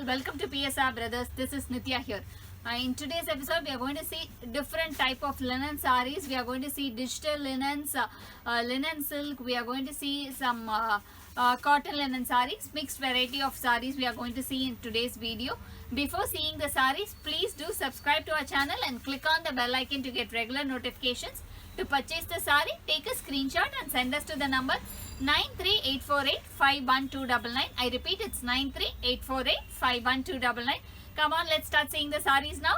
all, welcome to PSR Brothers. This is Nitya here. In today's episode, we are going to see different type of linen sarees. We are going to see digital linens, linen silk. We are going to see some cotton linen sarees, mixed variety of sarees we are going to see in today's video. Before seeing the sarees, please do subscribe to our channel and click on the bell icon to get regular notifications. To purchase the saree, take a screenshot and send us to the number 93848-51299. I repeat, it's 93848-51299. Come on, let's start seeing the sarees now.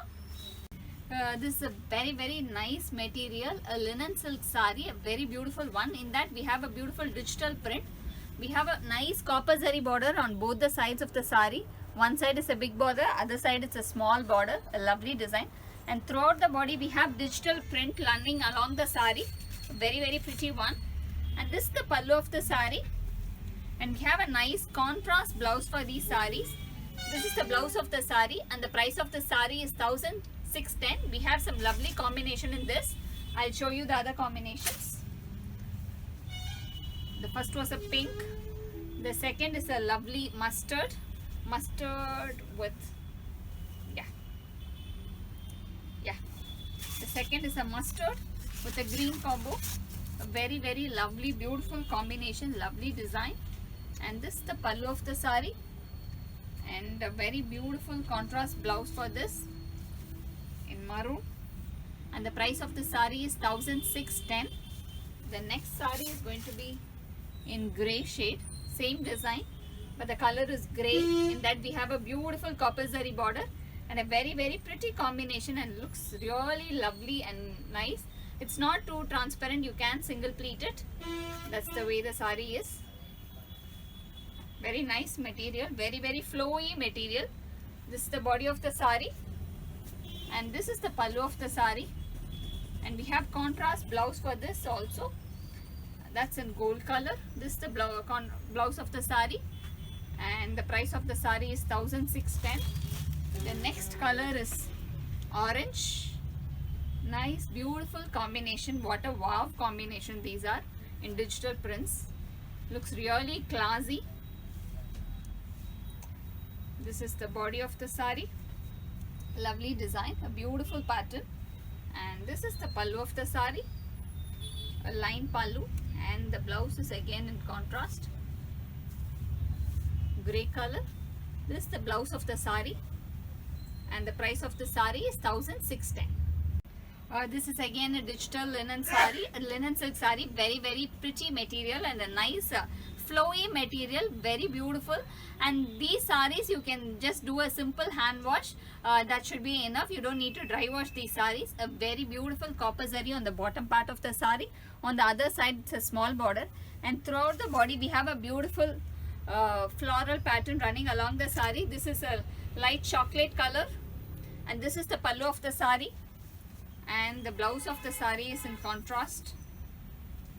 This is a very nice material, a linen silk saree, a very beautiful one. In that we have a beautiful digital print. We have a nice copper zari border on both the sides of the saree. One side is a big border, other side it's a small border, a lovely design. And throughout the body we have digital print running along the saree, a very pretty one. And this is the pallu of the saree, and we have a nice contrast blouse for these sarees. This is the blouse of the saree, and the price of the saree is 1610. We have some lovely combination in this. I'll show you the other combinations. The first was a pink, the second is a lovely mustard with the second is a mustard with a green combo. A very lovely, beautiful combination, lovely design. And this is the pallu of the saree, and a very beautiful contrast blouse for this in maroon, and the price of the saree is 1610. The next saree is going to be in grey shade, same design, but the color is grey. In that we have a beautiful copper zari border and a very pretty combination, and looks really lovely and nice. It's not too transparent, you can single pleat it. That's the way the saree is. Very nice material, very flowy material. This is the body of the saree, and this is the pallu of the saree, and we have contrast blouse for this also. That's in gold color. This is the blouse of the saree, and the price of the saree is 1610. The next color is orange. Nice, beautiful combination. What a wow combination these are in digital prints. Looks really classy. This is the body of the saree. Lovely design, a beautiful pattern. And this is the pallu of the saree, a line pallu, and the blouse is again in contrast, grey color. This is the blouse of the saree, and the price of the saree is 1610. This is again a digital linen saree, a linen silk saree, very pretty material and a nice flowy material, very beautiful. And these sarees you can just do a simple hand wash, that should be enough. You don't need to dry wash these sarees. A very beautiful copper zari on the bottom part of the saree. On the other side it's a small border, and throughout the body we have a beautiful floral pattern running along the saree. This is a light chocolate color, and this is the pallu of the saree, and the blouse of the saree is in contrast.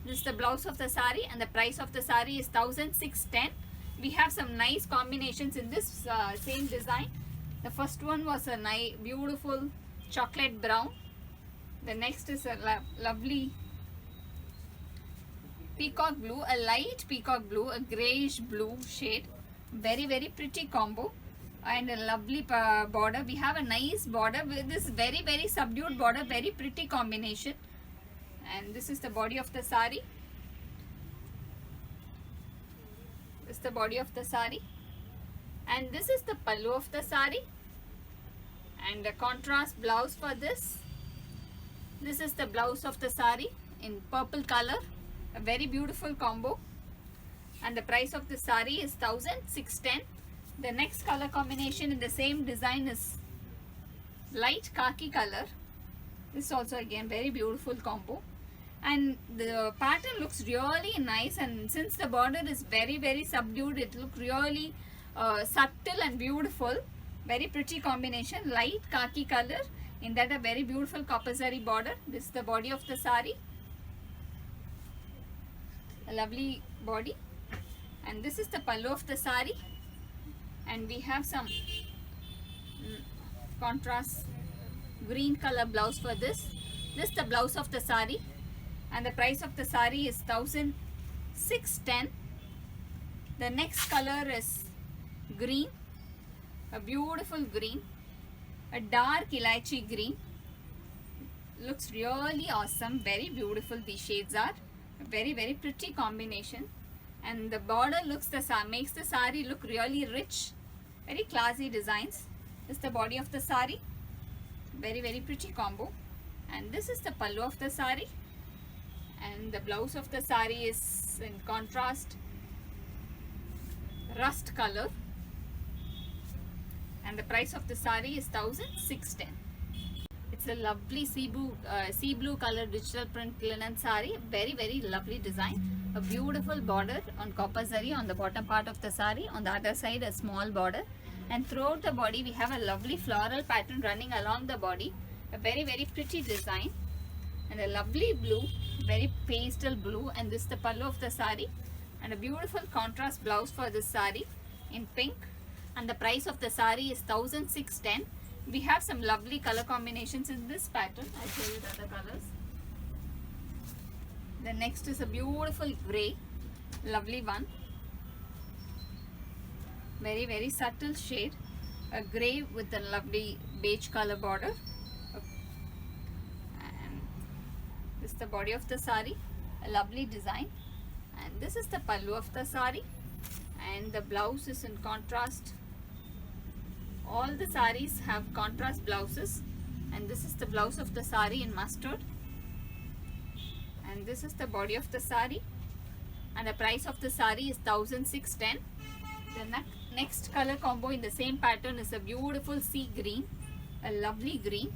This is the blouse of the saree, and the price of the saree is 1610. We have some nice combinations in this same design. The first one was a nice beautiful chocolate brown. The next is a lovely peacock blue, a light peacock blue, a greyish blue shade. Very pretty combo, and a lovely border. We have a nice border with this very subdued border, very pretty combination. And this is the body of the saree. This is the body of the saree, and this is the pallu of the saree, and a contrast blouse for this. This is the blouse of the saree in purple color, a very beautiful combo, and the price of the saree is 1610. The next color combination in the same design is light khaki color. This is also again very beautiful combo, and the pattern looks really nice. And since the border is very subdued, it looks really subtle and beautiful. Very pretty combination, light khaki color, in that a very beautiful copper zari border. This is the body of the saree, a lovely body, and this is the pallu of the saree, and we have some contrast green color blouse for this. This is the blouse of the saree, and the price of the saree is 1610. The next color is green, a beautiful green, a dark elaichi green. Looks really awesome, very beautiful these shades are, a very pretty combination. And the border makes the sari look really rich, very classy designs. This is the body of the sari, very pretty combo. And this is the pallu of the sari, and the blouse of the sari is in contrast rust color, and the price of the sari is 1610. It's a lovely sea blue color digital print linen sari, very lovely design. A beautiful border on copper zari on the bottom part of the sari, on the other side a small border, and throughout the body we have a lovely floral pattern running along the body, a very pretty design, and a lovely blue, very pastel blue. And this is the pallu of the sari, and a beautiful contrast blouse for this sari in pink, and the price of the sari is 1610. We have some lovely color combinations in this pattern. I'll show you the other colors. The next is a beautiful grey, lovely one, very subtle shade, a grey with a lovely beige color border. And this is the body of the sari, a lovely design, and this is the pallu of the sari, and the blouse is in contrast. All the saris have contrast blouses, and this is the blouse of the sari in mustard, and this is the body of the sari, and the price of the sari is 1610. The next color combo in the same pattern is a beautiful sea green, a lovely green,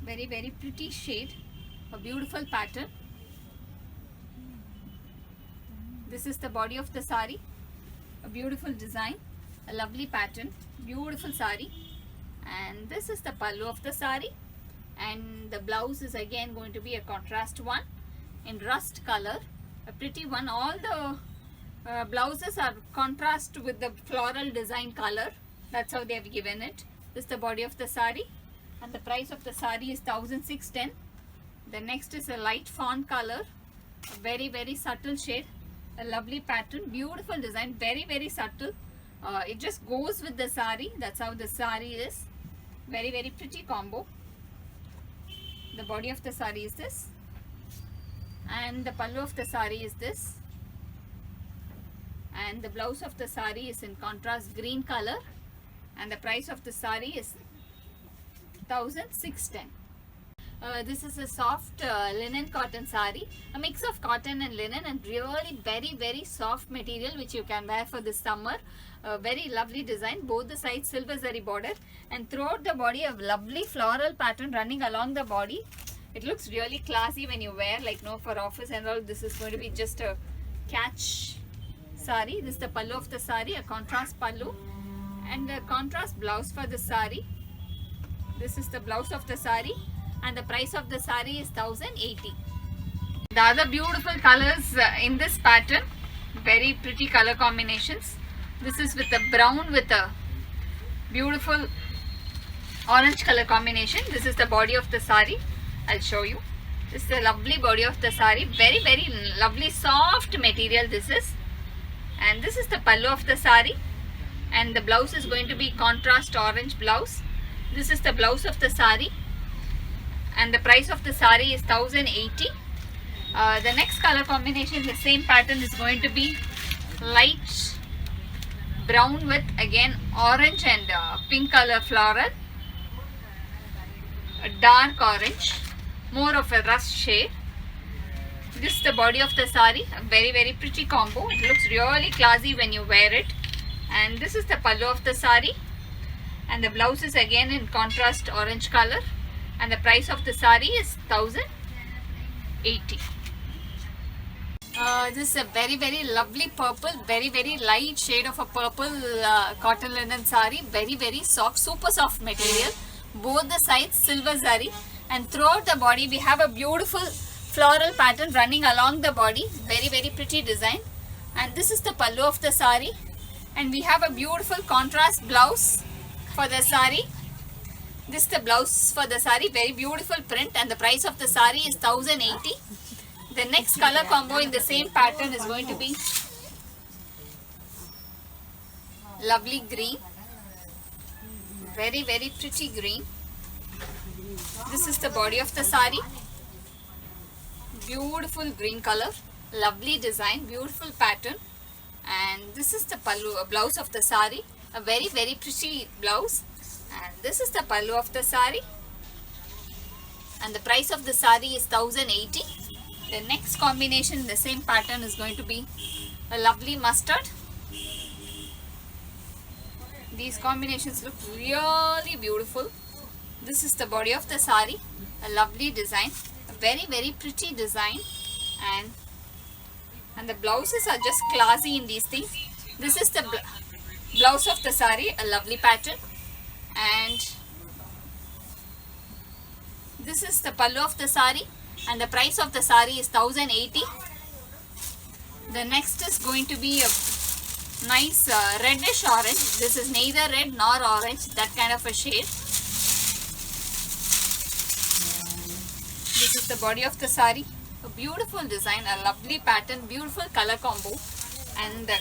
very pretty shade, a beautiful pattern. This is the body of the sari, a beautiful design, a lovely pattern, beautiful sari, and this is the pallu of the sari, and the blouse is again going to be a contrast one in rust color, a pretty one. All the blouses are contrast with the floral design color, that's how they have given it. This is the body of the sari, and the price of the sari is 1610. The next is a light fawn color, a very subtle shade, a lovely pattern, beautiful design, very subtle. It just goes with the sari, that's how the sari is, very pretty combo. The body of the sari is this, and the pallu of the sari is this, and the blouse of the sari is in contrast green color, and the price of the sari is 1610. This is a soft linen cotton sari, a mix of cotton and linen, and really very soft material which you can wear for this summer. Very lovely design, both the sides silver zari border, and throughout the body a lovely floral pattern running along the body. It looks really classy when you wear, like for office and all. This is going to be just a catch sari. This is the pallu of the sari, a contrast pallu, and a contrast blouse for the sari. This is the blouse of the sari, and the price of the sari is 1080. The other beautiful colors in this pattern, very pretty color combinations. This is with a brown with a beautiful orange color combination. This is the body of the sari. I'll show you. This is the lovely body of the sari, very lovely soft material this is, and this is the pallu of the sari, and the blouse is going to be contrast orange blouse. This is the blouse of the sari, and the price of the sari is 1080. The next color combination in the same pattern is going to be light brown with again orange and pink color floral, a dark orange, more of a rust shade. This is the body of the sari, a very pretty combo. It looks really classy when you wear it. And this is the pallu of the sari, and the blouse is again in contrast orange color, and the price of the sari is 1080. This is a very lovely purple, very light shade of a purple cotton linen sari, very soft, super soft material, both the sides silver zari, and throughout the body we have a beautiful floral pattern running along the body, very pretty design. And this is the pallu of the sari, and we have a beautiful contrast blouse for the sari. This is the blouse for the sari, very beautiful print, and the price of the sari is 1080. The next color combo in the same pattern is going to be lovely green, very very pretty green. This is the body of the sari, beautiful green color, lovely design, beautiful pattern. And this is the pallu, blouse of the sari, a very very pretty blouse. And this is the pallu of the sari, and the price of the sari is 1080. The next combination in the same pattern is going to be a lovely mustard. These combinations look really beautiful. This is the body of the sari, a lovely design, a very very pretty design. And the blouses are just classy in these things. This is the blouse of the sari, a lovely pattern. And this is the pallu of the sari, and the price of the sari is 1080. The next is going to be a nice reddish orange. This is neither red nor orange, that kind of a shade. This is the body of the sari, a beautiful design, a lovely pattern, beautiful color combo. And the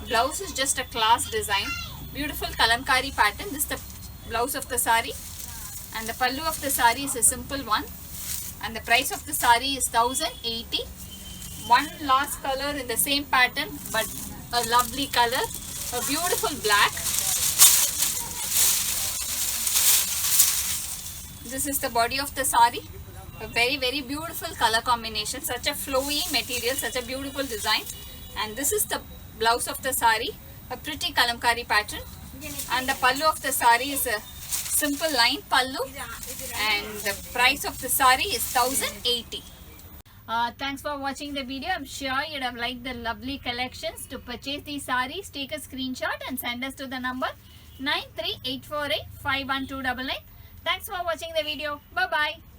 blouse is just a class design, beautiful kalamkari pattern. This is the blouse of the sari, and the pallu of the sari is a simple one, and the price of the sari is 1080. One last color in the same pattern, but a lovely color, a beautiful black. This is the body of the sari, a very very beautiful color combination, such a flowy material, such a beautiful design. And this is the blouse of the sari, a pretty kalamkari pattern. And the pallu of the sari is a simple line pallu, and the price of the sari is 1080. Thanks for watching the video. I'm sure you'd have liked the lovely collections. To purchase these saris, take a screenshot and send us to the number 93848 51299. Thanks for watching the video. Bye bye.